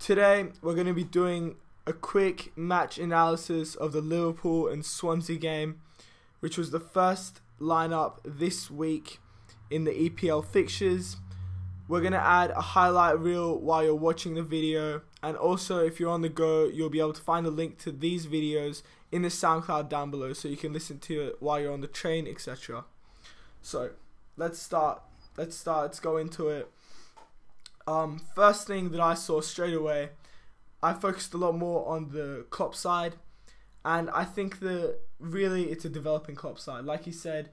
Today we're going to be doing a quick match analysis of the Liverpool and Swansea game, which was the first lineup this week in the EPL fixtures. We're going to add a highlight reel while you're watching the video, and also if you're on the go, you'll be able to find a link to these videos in the SoundCloud down below so you can listen to it while you're on the train, etc. So let's start. Let's go into it. First thing that I saw straight away, I focused a lot more on the Klopp side, and I think that really it's a developing Klopp side. Like he said,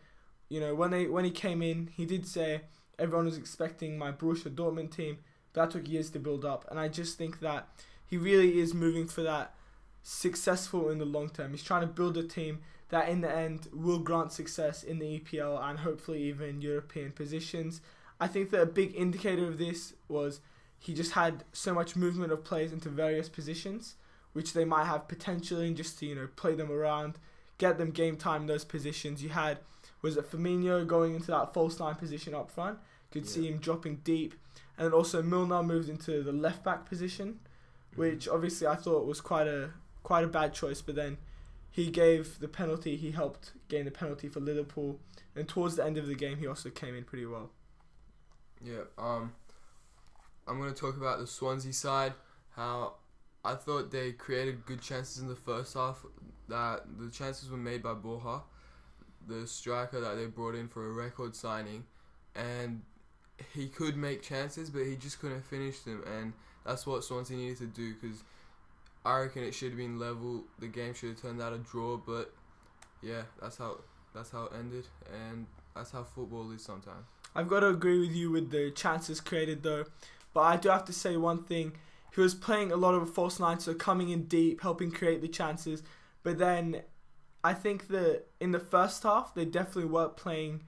you know, when he came in, he did say everyone was expecting my Borussia Dortmund team, but that took years to build up, and I just think that he really is moving for that successful in the long term. He's trying to build a team that in the end will grant success in the EPL and hopefully even European positions. I think that a big indicator of this was he just had so much movement of players into various positions, which they might have potential in, just to, you know, play them around, get them game time in those positions. You had, was it Firmino going into that false nine position up front? Could see him dropping deep. And then also Milner moved into the left back position, which obviously I thought was quite a bad choice, but then he gave the penalty, he helped gain the penalty for Liverpool, and towards the end of the game he also came in pretty well. Yeah, I'm going to talk about the Swansea side, how I thought they created good chances in the first half, that the chances were made by Borja, the striker that they brought in for a record signing, and he could make chances, but he just couldn't finish them, and that's what Swansea needed to do, because I reckon it should have been level, the game should have turned out a draw, but yeah, that's how it ended, and that's how football is sometimes. I've got to agree with you with the chances created though, but I do have to say one thing. He was playing a lot of a false nine, so coming in deep, helping create the chances, but then I think that in the first half they definitely weren't playing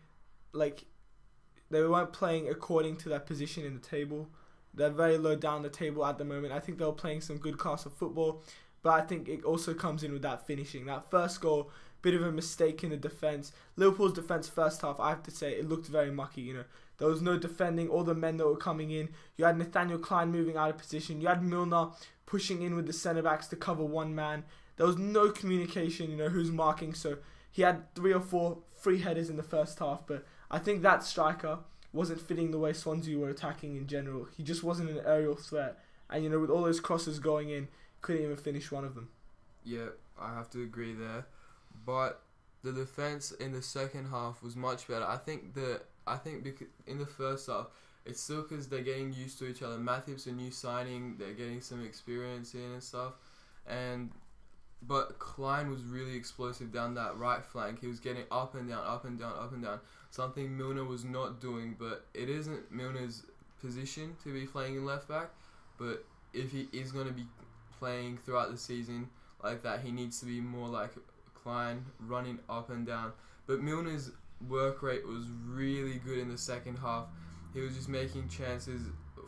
according to their position in the table. They're very low down the table at the moment. I think they were playing some good class of football, but I think it also comes in with that finishing. That first goal, bit of a mistake in the defence. Liverpool's defence first half, I have to say, it looked very mucky. You know, there was no defending all the men that were coming in. You had Nathaniel Klein moving out of position. You had Milner pushing in with the centre backs to cover one man. There was no communication, you know, who's marking. So he had 3 or 4 free headers in the first half, but I think that striker wasn't fitting the way Swansea were attacking in general. He just wasn't an aerial threat, and you know, with all those crosses going in, couldn't even finish one of them. Yeah, I have to agree there, but the defense in the second half was much better. I think because in the first half, it's still because they're getting used to each other. Matip's a new signing; they're getting some experience in and stuff, but Klein was really explosive down that right flank. He was getting up and down, up and down, up and down. Something Milner was not doing, but it isn't Milner's position to be playing in left back. But if he is going to be playing throughout the season like that, he needs to be more like Klein, running up and down. But Milner's work rate was really good in the second half. He was just making chances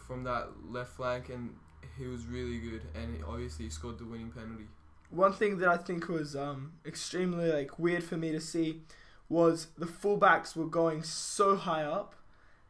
from that left flank, and he was really good. And obviously he scored the winning penalty. One thing that I think was extremely weird for me to see was the fullbacks were going so high up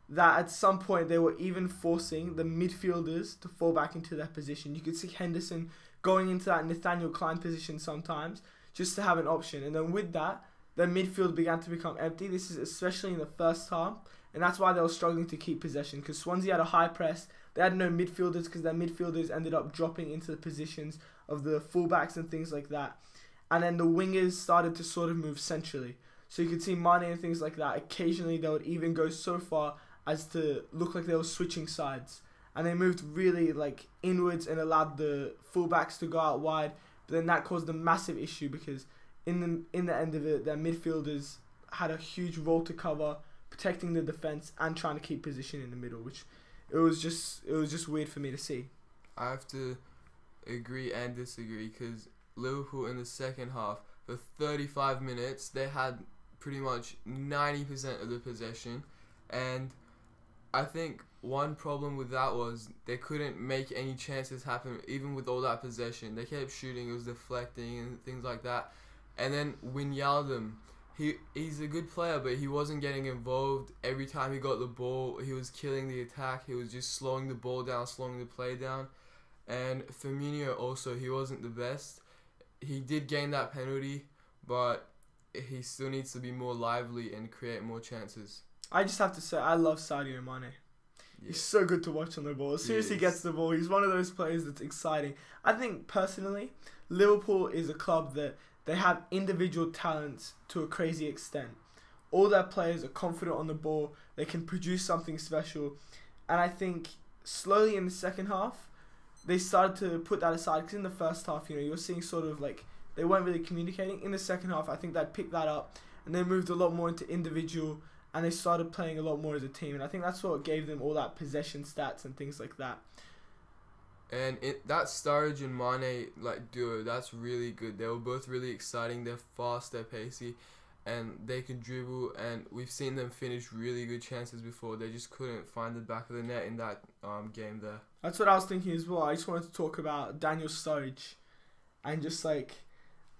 that at some point they were even forcing the midfielders to fall back into their position. You could see Henderson going into that Nathaniel Klein position sometimes just to have an option, and then with that their midfield began to become empty. This is especially in the first half, and that's why they were struggling to keep possession, because Swansea had a high press. They had no midfielders because their midfielders ended up dropping into the positions of the fullbacks and things like that, and then the wingers started to sort of move centrally. So you could see Mane and things like that. Occasionally they would even go so far as to look like they were switching sides, and they moved really inwards and allowed the fullbacks to go out wide. But then that caused a massive issue, because in the end of it, their midfielders had a huge role to cover, protecting the defense and trying to keep position in the middle, which it was just weird for me to see. I have to agree and disagree, because Liverpool in the second half, for 35 minutes, they had pretty much 90% of the possession, and I think one problem with that was they couldn't make any chances happen even with all that possession. They kept shooting, it was deflecting and things like that. And then Wijnaldum, he's a good player, but he wasn't getting involved. Every time he got the ball, he was killing the attack. He was just slowing the ball down, slowing the play down. And Firmino also, he wasn't the best. He did gain that penalty, but he still needs to be more lively and create more chances. I just have to say, I love Sadio Mane. Yeah. He's so good to watch on the ball. As soon as he gets the ball, he's one of those players that's exciting. I think, personally, Liverpool is a club that they have individual talents to a crazy extent. All their players are confident on the ball. They can produce something special. And I think slowly in the second half, they started to put that aside. Because in the first half, you were seeing sort of like they weren't really communicating. In the second half, I think they picked that up. And they moved a lot more into individual. And they started playing a lot more as a team. And I think that's what gave them all that possession stats and things like that. And that Sturridge and Mane duo, that's really good. They were both really exciting. They're fast, they're pacey, and they can dribble. And we've seen them finish really good chances before. They just couldn't find the back of the net in that game there. That's what I was thinking as well. I just wanted to talk about Daniel Sturridge. And just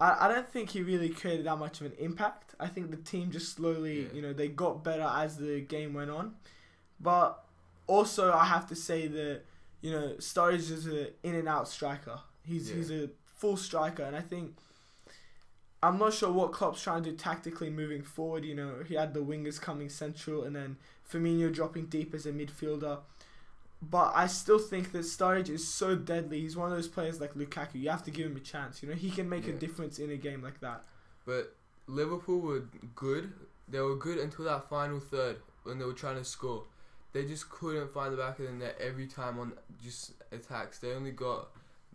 I don't think he really created that much of an impact. I think the team just slowly, they got better as the game went on. But also I have to say that, Sturridge is an in-and-out striker. He's a full striker. And I think, I'm not sure what Klopp's trying to do tactically moving forward. He had the wingers coming central and then Firmino dropping deep as a midfielder. But I still think that Sturridge is so deadly. He's one of those players like Lukaku. You have to give him a chance. He can make a difference in a game like that. But Liverpool were good. They were good until that final third when they were trying to score. They just couldn't find the back of the net every time on just attacks. They only got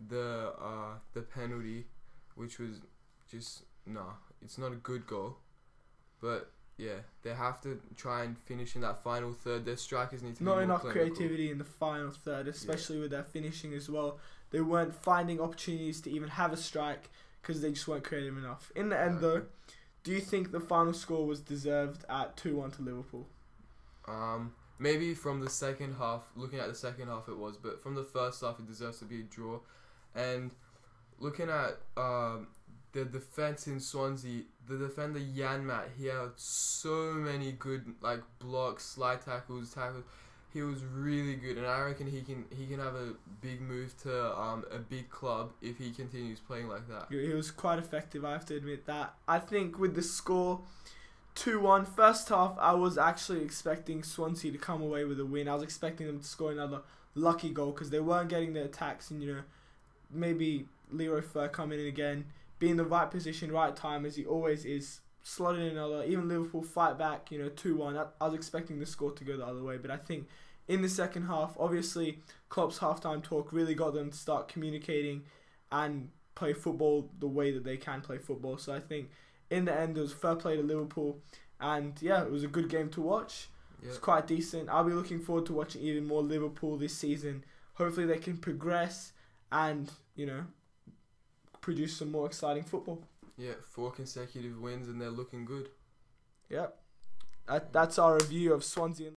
the penalty, which was just it's not a good goal. But yeah, they have to try and finish in that final third. Their strikers need to be more not enough clinical. creativity in the final third, especially with their finishing as well. They weren't finding opportunities to even have a strike because they just weren't creative enough. In the end, though, do you think the final score was deserved at 2-1 to Liverpool? Maybe from the second half, looking at the second half it was, but from the first half it deserves to be a draw. And looking at the defense in Swansea, the defender Janmat, he had so many good blocks, slide tackles. He was really good, and I reckon he can have a big move to a big club if he continues playing like that. He was quite effective, I have to admit that. I think with the score 2-1, first half, I was actually expecting Swansea to come away with a win. I was expecting them to score another lucky goal because they weren't getting the attacks, and maybe Leroy Fer coming in again, be in the right position, right time as he always is, slot in another. Even Liverpool fight back, 2-1. I was expecting the score to go the other way, but I think in the second half, obviously Klopp's halftime talk really got them to start communicating and play football the way that they can play football. So I think in the end, it was fair play to Liverpool, and it was a good game to watch. Yep. It's quite decent. I'll be looking forward to watching even more Liverpool this season. Hopefully they can progress and, produce some more exciting football. Yeah, 4 consecutive wins and they're looking good. Yep. That's our review of Swansea.